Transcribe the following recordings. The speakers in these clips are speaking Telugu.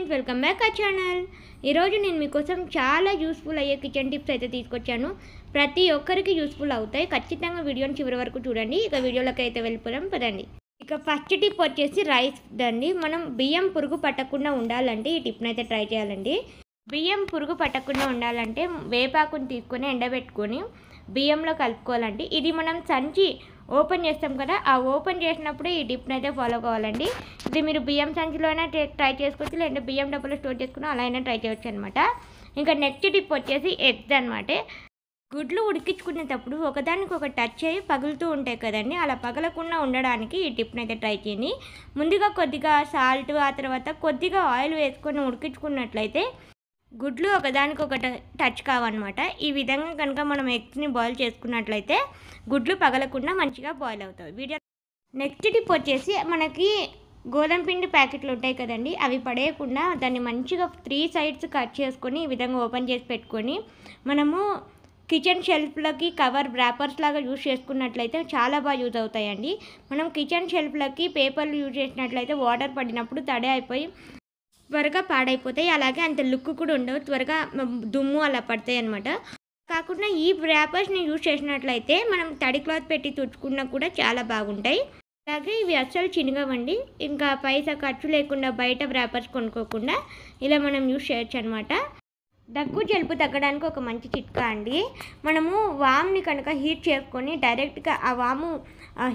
ఫ్రెండ్స్, వెల్కమ్ బ్యాక్ ఆ ఛానల్. ఈరోజు నేను మీకోసం చాలా యూస్ఫుల్ అయ్యే కిచెన్ టిప్స్ అయితే తీసుకొచ్చాను. ప్రతి ఒక్కరికి యూస్ఫుల్ అవుతాయి. ఖచ్చితంగా వీడియోని చివరి వరకు చూడండి. ఇక వీడియోలోకి అయితే వెళ్ళిపోదాం పదండి. ఇక ఫస్ట్ టిప్ వచ్చేసి రైస్ దండి. మనం బియ్యం పురుగు పట్టకుండా ఉండాలంటే ఈ టిప్ని అయితే ట్రై చేయాలండి. బియ్యం పురుగు పట్టకుండా ఉండాలంటే వేపాకుని తీసుకొని ఎండబెట్టుకొని బియ్యంలో కలుపుకోవాలండి. ఇది మనం సంచి ఓపెన్ చేస్తాం కదా, ఆ ఓపెన్ చేసినప్పుడే ఈ టిప్ని అయితే ఫాలో కావాలండి. ఇది మీరు బియ్యం సంచిలోనే ట్రై చేసుకోవచ్చు, లేదంటే బియ్యం డబ్బులో స్టోర్ చేసుకుని అలా అయినా ట్రై చేయవచ్చు అనమాట. ఇంకా నెక్స్ట్ టిప్ వచ్చేసి ఎగ్స్ అనమాట. గుడ్లు ఉడికించుకునేటప్పుడు ఒకదానికి టచ్ అయ్యి పగులుతూ ఉంటాయి కదండి, అలా పగలకుండా ఉండడానికి ఈ టిప్ని అయితే ట్రై చేయండి. ముందుగా కొద్దిగా సాల్ట్, ఆ తర్వాత కొద్దిగా ఆయిల్ వేసుకొని ఉడికించుకున్నట్లయితే గుడ్లు ఒకదానికొకటి టచ్ కావన్నమాట. ఈ విధంగా కనుక మనం ఎగ్స్ని బాయిల్ చేసుకున్నట్లయితే గుడ్లు పగలకుండా మంచిగా బాయిల్ అవుతాయి. నెక్స్ట్ టిప్ వచ్చేసి మనకి గోధుమ పిండి ప్యాకెట్లు ఉంటాయి కదండి, అవి పడేయకుండా దాన్ని మంచిగా 3 సైడ్స్ కట్ చేసుకొని ఈ విధంగా ఓపెన్ చేసి పెట్టుకొని మనము కిచెన్ షెల్ఫ్లకి కవర్ ర్యాపర్స్ లాగా యూజ్ చేసుకున్నట్లయితే చాలా బాగా యూజ్ అవుతాయండి. మనం కిచెన్ షెల్ఫ్లకి పేపర్లు యూజ్ చేసినట్లయితే వాటర్ పడినప్పుడు తడి అయిపోయి త్వరగా పాడైపోతాయి. అలాగే అంత లుక్ కూడా ఉండవు, త్వరగా దుమ్ము అలా పడతాయి అనమాట. కాకుండా ఈ ర్యాపర్స్ని యూజ్ చేసినట్లయితే మనం తడి క్లాత్ పెట్టి తుడుచుకున్నా కూడా చాలా బాగుంటాయి. అలాగే ఇవి అస్సలు చినగవండి. ఇంకా పైసా ఖర్చు లేకుండా బయట ర్యాపర్స్ కొనుక్కోకుండా ఇలా మనం యూజ్ చేయొచ్చు అనమాట. దగ్గు జలుబు తగ్గడానికి ఒక మంచి చిట్కా అండి. మనము వామ్ని కనుక హీట్ చేసుకొని డైరెక్ట్గా ఆ వాము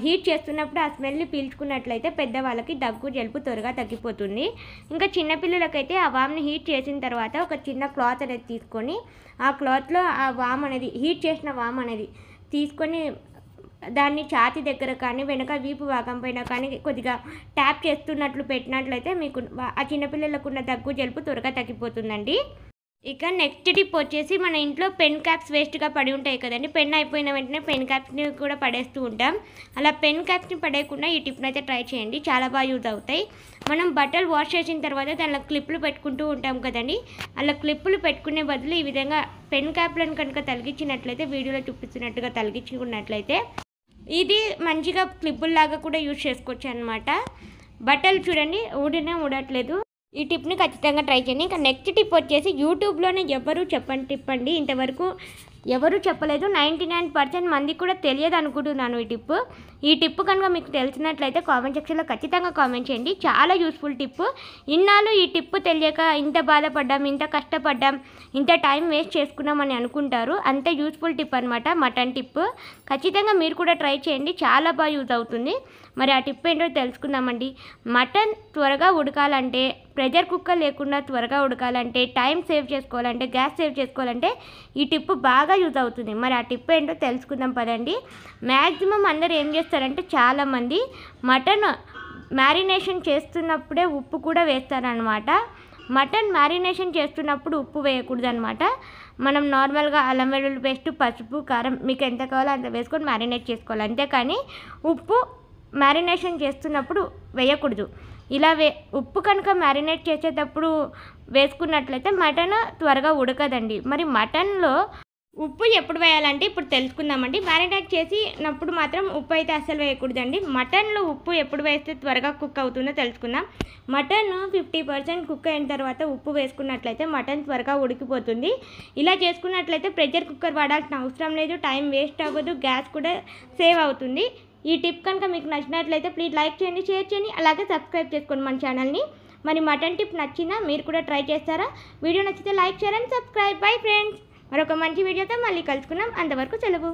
హీట్ చేస్తున్నప్పుడు ఆ స్మెల్ని పీల్చుకున్నట్లయితే పెద్దవాళ్ళకి దగ్గు జలుబు త్వరగా తగ్గిపోతుంది. ఇంకా చిన్నపిల్లలకైతే ఆ వామ్ని హీట్ చేసిన తర్వాత ఒక చిన్న క్లాత్ అనేది తీసుకొని ఆ క్లాత్లో ఆ వామ్ అనేది హీట్ చేసిన వామ్ అనేది తీసుకొని దాన్ని ఛాతీ దగ్గర కానీ వెనక వీపు భాగం పైన కానీ కొద్దిగా ట్యాప్ చేస్తున్నట్లు పెట్టినట్లయితే మీకు ఆ చిన్నపిల్లలకు ఉన్న దగ్గు జలుబు త్వరగా తగ్గిపోతుందండి. ఇక నెక్స్ట్ టిప్ వచ్చేసి మన ఇంట్లో పెన్ క్యాప్స్ వేస్ట్గా పడి ఉంటాయి కదండి. పెన్ అయిపోయిన వెంటనే పెన్ క్యాప్స్ని కూడా పడేస్తూ ఉంటాం. అలా పెన్ క్యాప్స్ని పడేయకుండా ఈ టిప్ని అయితే ట్రై చేయండి, చాలా బాగా యూజ్ అవుతాయి. మనం బట్టలు వాష్ చేసిన తర్వాత దానిలో క్లిప్లు పెట్టుకుంటూ ఉంటాం కదండి, అలా క్లిప్పులు పెట్టుకునే బదులు ఈ విధంగా పెన్ క్యాప్లను కనుక తొలగించినట్లయితే వీడియోలో చూపిస్తున్నట్టుగా తొలగించుకున్నట్లయితే ఇది మంచిగా క్లిప్పుల్లాగా కూడా యూజ్ చేసుకోవచ్చు అనమాట. బట్టలు చూడండి ఊడట్లేదు. ఈ టిప్ని ఖచ్చితంగా ట్రై చేయండి. ఇంకా నెక్స్ట్ టిప్ వచ్చేసి యూట్యూబ్లోనే ఎవరు చెప్పని టిప్ అండి. ఇంతవరకు ఎవరు చెప్పలేదు, 99% మందికి కూడా తెలియదు అనుకుంటున్నాను ఈ టిప్ కనుక మీకు తెలిసినట్లయితే కామెంట్ సెక్షన్లో ఖచ్చితంగా కామెంట్ చేయండి. చాలా యూస్ఫుల్ టిప్. ఇన్నాళ్ళు ఈ టిప్ తెలియక ఇంత బాధపడ్డాం, ఇంత కష్టపడ్డాం, ఇంత టైం వేస్ట్ చేసుకున్నామని అనుకుంటారు. అంత యూస్ఫుల్ టిప్ అనమాట మటన్ టిప్. ఖచ్చితంగా మీరు కూడా ట్రై చేయండి, చాలా బాగా యూజ్ అవుతుంది. మరి ఆ టిప్ ఏంటో తెలుసుకుందామండి. మటన్ త్వరగా ఉడకాలంటే, ప్రెషర్ కుక్కర్ లేకుండా త్వరగా ఉడకాలంటే, టైం సేవ్ చేసుకోవాలంటే, గ్యాస్ సేవ్ చేసుకోవాలంటే ఈ టిప్ బాగా యూజ్ అవుతుంది. మరి ఆ టిప్ ఏంటో తెలుసుకుందాం పదండి. మ్యాక్సిమం అందరూ ఏం చేస్తారంటే చాలామంది మటన్ మ్యారినేషన్ చేస్తున్నప్పుడే ఉప్పు కూడా వేస్తారనమాట. మటన్ మ్యారినేషన్ చేస్తున్నప్పుడు ఉప్పు వేయకూడదు అనమాట. మనం నార్మల్గా అల్లం వెల్లుల్లి పేస్ట్, పసుపు, కారం మీకు ఎంత కావాలో అంత వేసుకొని మ్యారినేట్ చేసుకోవాలి. అంతేకాని ఉప్పు మ్యారినేషన్ చేస్తున్నప్పుడు వేయకూడదు. ఇలా ఉప్పు కనుక మ్యారినేట్ చేసేటప్పుడు వేసుకున్నట్లయితే మటన్ త్వరగా ఉడకదండి. మరి మటన్లో ఉప్పు ఎప్పుడు వేయాలంటే ఇప్పుడు తెలుసుకుందామండి. మ్యారినేట్ చేసినప్పుడు మాత్రం ఉప్పు అయితే అస్సలు వేయకూడదండి. మటన్లో ఉప్పు ఎప్పుడు వేస్తే త్వరగా కుక్ అవుతుందో తెలుసుకుందాం. మటన్ 50% కుక్ అయిన తర్వాత ఉప్పు వేసుకున్నట్లయితే మటన్ త్వరగా ఉడికిపోతుంది. ఇలా చేసుకున్నట్లయితే ప్రెషర్ కుక్కర్ వాడాల్సిన అవసరం లేదు, టైం వేస్ట్ అవ్వదు, గ్యాస్ కూడా సేవ్ అవుతుంది. ఈ టిప్ కనుక మీకు నచ్చినట్లయితే ప్లీజ్ లైక్ చేయండి, షేర్ చేయండి, అలాగే సబ్స్క్రైబ్ చేసుకోండి మన ఛానల్ని. మరి మటన్ టిప్ నచ్చినా మీరు కూడా ట్రై చేస్తారా? వీడియో నచ్చితే like, share and subscribe. Bye friends, మరొక మంచి వీడియోతో మళ్ళీ కలుసుకుందాం. అంతవరకు సెలవు.